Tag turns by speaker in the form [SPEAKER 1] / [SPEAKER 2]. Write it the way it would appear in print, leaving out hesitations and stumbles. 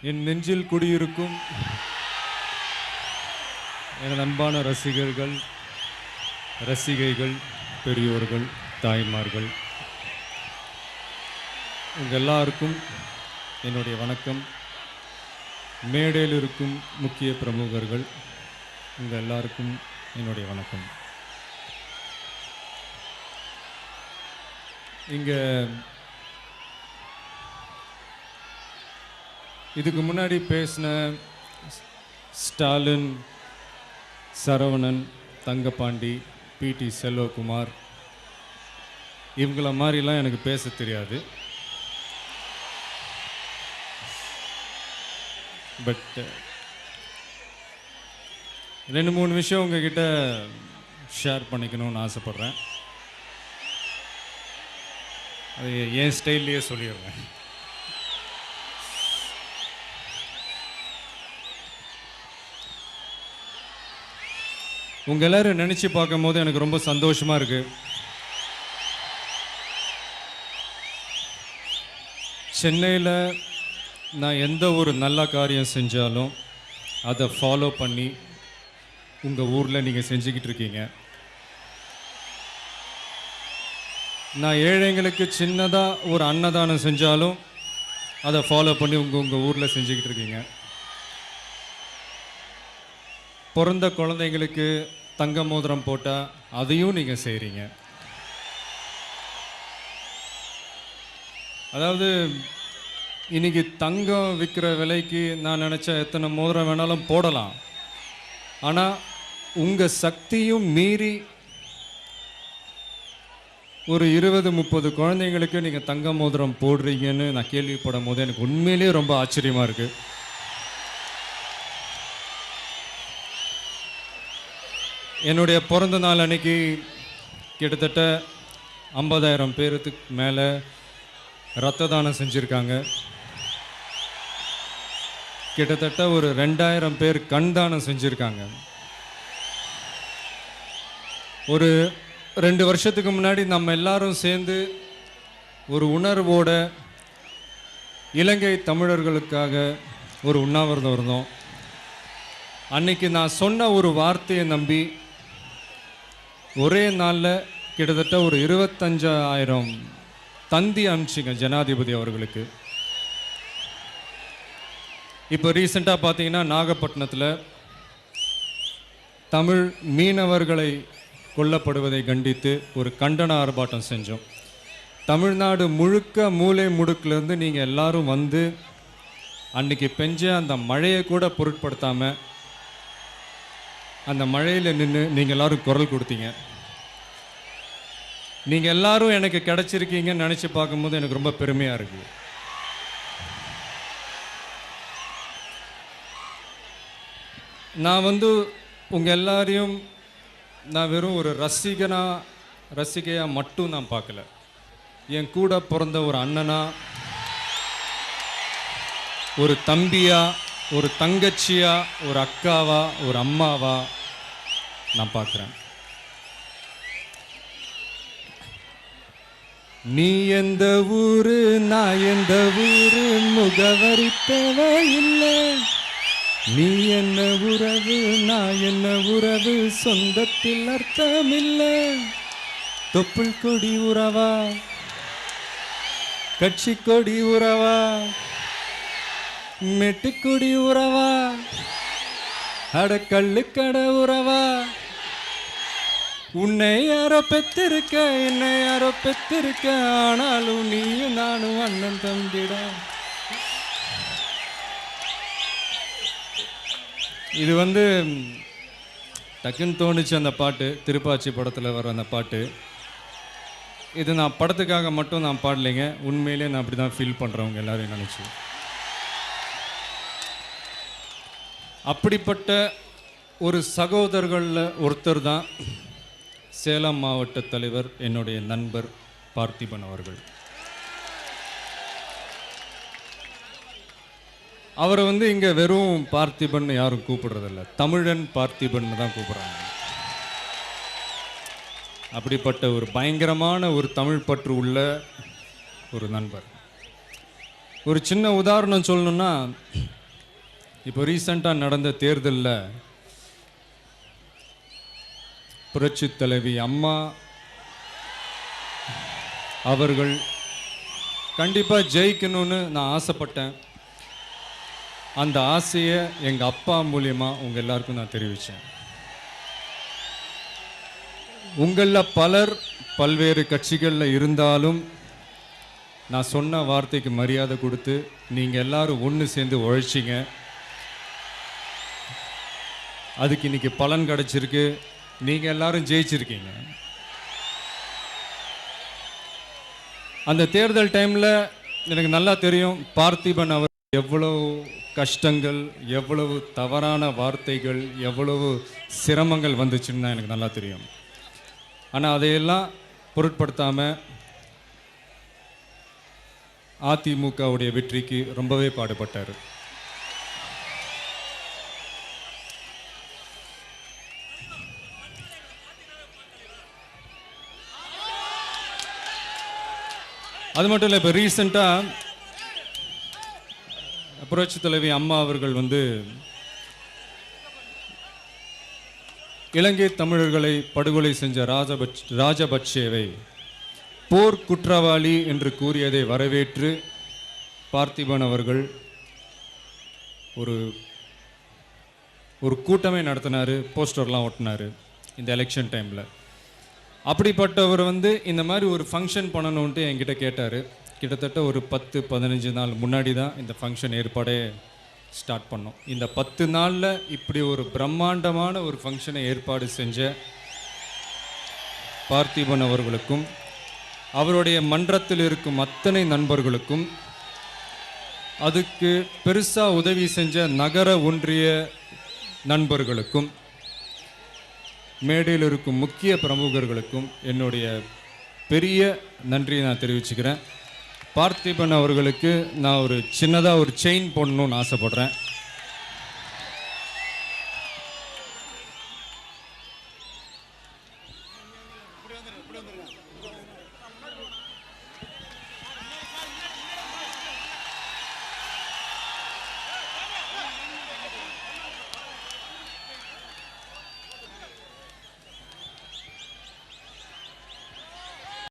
[SPEAKER 1] என் நெஞ்சில் குடியிருக்கும் எனது அன்பான ரசிகர்கள், ரசிகைகள், பெரியோர்கள், தாய்மார்கள், உங்கள் எல்லாருக்கும் என்னுடைய வணக்கம். மேடையில் இருக்கும் முக்கிய பிரமுகர்கள், உங்கள் எல்லாருக்கும் என்னுடைய வணக்கம். இங்கே இதுக்கு முன்னாடி பேசின ஸ்டாலின், சரவணன், தங்கப்பாண்டி, பிடி செல்வகுமார், இவங்கள மாதிரிலாம் எனக்கு பேச தெரியாது. பட் 2-3 விஷயம் உங்ககிட்ட ஷேர் பண்ணிக்கணும்னு ஆசைப்பட்றேன். அது என் ஸ்டைல்லையே சொல்லிடுறேன். உங்கள் எல்லோரும் நினச்சி பார்க்கும் போது எனக்கு ரொம்ப சந்தோஷமாக இருக்குது. சென்னையில் நான் எந்த ஒரு நல்ல காரியம் செஞ்சாலும் அதை ஃபாலோ பண்ணி உங்கள் ஊரில் நீங்கள் செஞ்சுக்கிட்டு இருக்கீங்க. நான் ஏழைங்களுக்கு சின்னதாக ஒரு அன்னதானம் செஞ்சாலும் அதை ஃபாலோ பண்ணி உங்கள் ஊரில் செஞ்சுக்கிட்டு இருக்கீங்க. பிறந்த குழந்தைங்களுக்கு தங்க மோதிரம் போட்டால் அதையும் நீங்கள் செய்கிறீங்க. அதாவது இன்றைக்கி தங்கம் விற்கிற விலைக்கு நான் நினச்சா எத்தனை மோதிரம் வேணாலும் போடலாம். ஆனால் உங்கள் சக்தியும் மீறி ஒரு 20-30 குழந்தைங்களுக்கு நீங்கள் தங்க மோதிரம் போடுறீங்கன்னு நான் கேள்விப்படும் போது எனக்கு உண்மையிலேயே ரொம்ப ஆச்சரியமாக இருக்குது. என்னுடைய பிறந்த நாள் அன்னைக்கு கிட்டத்தட்ட 50,000 பேருக்கு மேலே இரத்த தானம் செஞ்சுருக்காங்க. கிட்டத்தட்ட ஒரு 2,000 பேர் கண் தானம் செஞ்சுருக்காங்க. ஒரு 2 வருஷத்துக்கு முன்னாடி நம்ம எல்லாரும் சேர்ந்து ஒரு உணர்வோட இலங்கை தமிழர்களுக்காக ஒரு உண்ணாவிரதம் இருந்தோம். அன்னைக்கு நான் சொன்ன ஒரு வார்த்தையை நம்பி ஒரே நாளில் கிட்டத்தட்ட ஒரு 25,000 தந்தி அனுப்பிச்சிங்க ஜனாதிபதி அவர்களுக்கு. இப்போ ரீசெண்டாக பார்த்தீங்கன்னா நாகப்பட்டினத்தில் தமிழ் மீனவர்களை கொல்லப்படுவதை கண்டித்து ஒரு கண்டன ஆர்ப்பாட்டம் செஞ்சோம். தமிழ்நாடு முழுக்க மூலை முடுக்கிலேருந்து நீங்கள் எல்லாரும் வந்து அன்றைக்கி பெஞ்ச அந்த மழையை கூட பொருட்படுத்தாமல் அந்த மழையில் நின்று நீங்கள் எல்லோரும் குரல் கொடுத்தீங்க. நீங்கள் எல்லாரும் எனக்கு கிடச்சிருக்கீங்கன்னு நினச்சி பார்க்கும்போது எனக்கு ரொம்ப பெருமையாக இருக்குது. நான் உங்கள் எல்லாரையும் நான் வெறும் ஒரு ரசிகையாக மட்டும் நான் பார்க்கல. என் கூட பிறந்த ஒரு அண்ணனா, ஒரு தம்பியா, ஒரு தங்கச்சியா, ஒரு அக்காவா, ஒரு அம்மாவா நான் பார்க்குறேன். நீ எந்த ஊரு, நான் எந்த ஊரு, முகவரி தேவையில்லை. நீ என்ன உறவு, நான் என்ன உறவு, சொந்தத்தில் அர்த்தமில்லை. தொப்புள் கொடி உறவா, கட்சி கொடி உறவா, மெட்டுக்குடி உறவா, அடக்கல்லுக்கட உறவா, உன்னை யாரோ பெற்றிருக்க, என்னை யாரோ பெற்றிருக்க, ஆனாலும் நீயும் நானும் அண்ணன் தம்பிட. இது டக்குன்னு தோணுச்சு அந்த பாட்டு, திருப்பாச்சி படத்தில் வர அந்த பாட்டு. இது நான் படத்துக்காக மட்டும் நான் பாடலைங்க, உண்மையிலே நான் அப்படி தான் ஃபீல் பண்ணுறவங்க எல்லாரையும் நினச்சி. அப்படிப்பட்ட ஒரு சகோதரர்களில் ஒருத்தர் தான் சேலம் மாவட்ட தலைவர் என்னுடைய நண்பர் பார்த்திபன் அவர்கள். அவரை இங்கே வெறும் பார்த்திபன் யாரும் கூப்பிடுறதில்ல, தமிழன் பார்த்திபன் தான் கூப்பிட்றாங்க. அப்படிப்பட்ட ஒரு பயங்கரமான ஒரு தமிழ் பற்று உள்ள ஒரு நண்பர். ஒரு சின்ன உதாரணம் சொல்லணும்னா, இப்போ ரீசெண்டாக நடந்த தேர்தலில் புரட்சி தலைவி அம்மா அவர்கள் கண்டிப்பாக ஜெயிக்கணும்னு நான் ஆசைப்பட்டேன். அந்த ஆசையை எங்கள் அப்பா மூலியமாக உங்கள் எல்லாருக்கும் நான் தெரிவித்தேன். உங்களில் பலர் பல்வேறு கட்சிகளில் இருந்தாலும் நான் சொன்ன வார்த்தைக்கு மரியாதை கொடுத்து நீங்கள் எல்லாரும் ஒன்று சேர்ந்து உழைச்சிங்க. அதுக்கு இன்னைக்கு பலன் கிடைச்சிருக்கு. நீங்கள் எல்லாரும் ஜெயிச்சிருக்கீங்க. அந்த தேர்தல் டைமில் எனக்கு நல்லா தெரியும் பார்த்திபன் அவர் எவ்வளவு கஷ்டங்கள், எவ்வளவு தவறான வார்த்தைகள், எவ்வளவு சிரமங்கள் வந்துச்சுன்னு எனக்கு நல்லா தெரியும். ஆனால் அதையெல்லாம் பொருட்படுத்தாமல் அதிமுகவுடைய வெற்றிக்கு ரொம்பவே பாடுபட்டார். அது மட்டும் இல்லை, இப்போ ரீசெண்டாக புரட்சி தலைவி அம்மா அவர்கள் இலங்கை தமிழர்களை படுகொலை செஞ்ச ராஜபக்சேவை போர் குற்றவாளி என்று கூறியதை வரவேற்று பார்த்திபன் அவர்கள் ஒரு கூட்டமே நடத்தினார், போஸ்டர்லாம் ஒட்டினார் இந்த எலெக்ஷன் டைமில். அப்படிப்பட்டவர் இந்த மாதிரி ஒரு ஃபங்க்ஷன் பண்ணணுன்ட்டு என்கிட்ட கேட்டார். கிட்டத்தட்ட ஒரு 10-15 நாள் முன்னாடி தான் இந்த ஃபங்க்ஷன் ஏற்பாடே ஸ்டார்ட் பண்ணோம். இந்த 10 நாளில் இப்படி ஒரு பிரம்மாண்டமான ஒரு ஃபங்க்ஷனை ஏற்பாடு செஞ்ச பார்த்திபன் அவர்களுக்கும் அவருடைய மன்றத்தில் இருக்கும் அத்தனை நண்பர்களுக்கும், அதுக்கு பெருசாக உதவி செஞ்ச நகர ஒன்றிய நண்பர்களுக்கும், மேடையில் இருக்கும் முக்கிய பிரமுகர்களுக்கும் என்னுடைய பெரிய நன்றியை நான் தெரிவிச்சுக்கிறேன். பார்த்திபன் அவர்களுக்கு நான் ஒரு சின்னதாக ஒரு செயின் போடணும்னு ஆசைப்படுறேன்.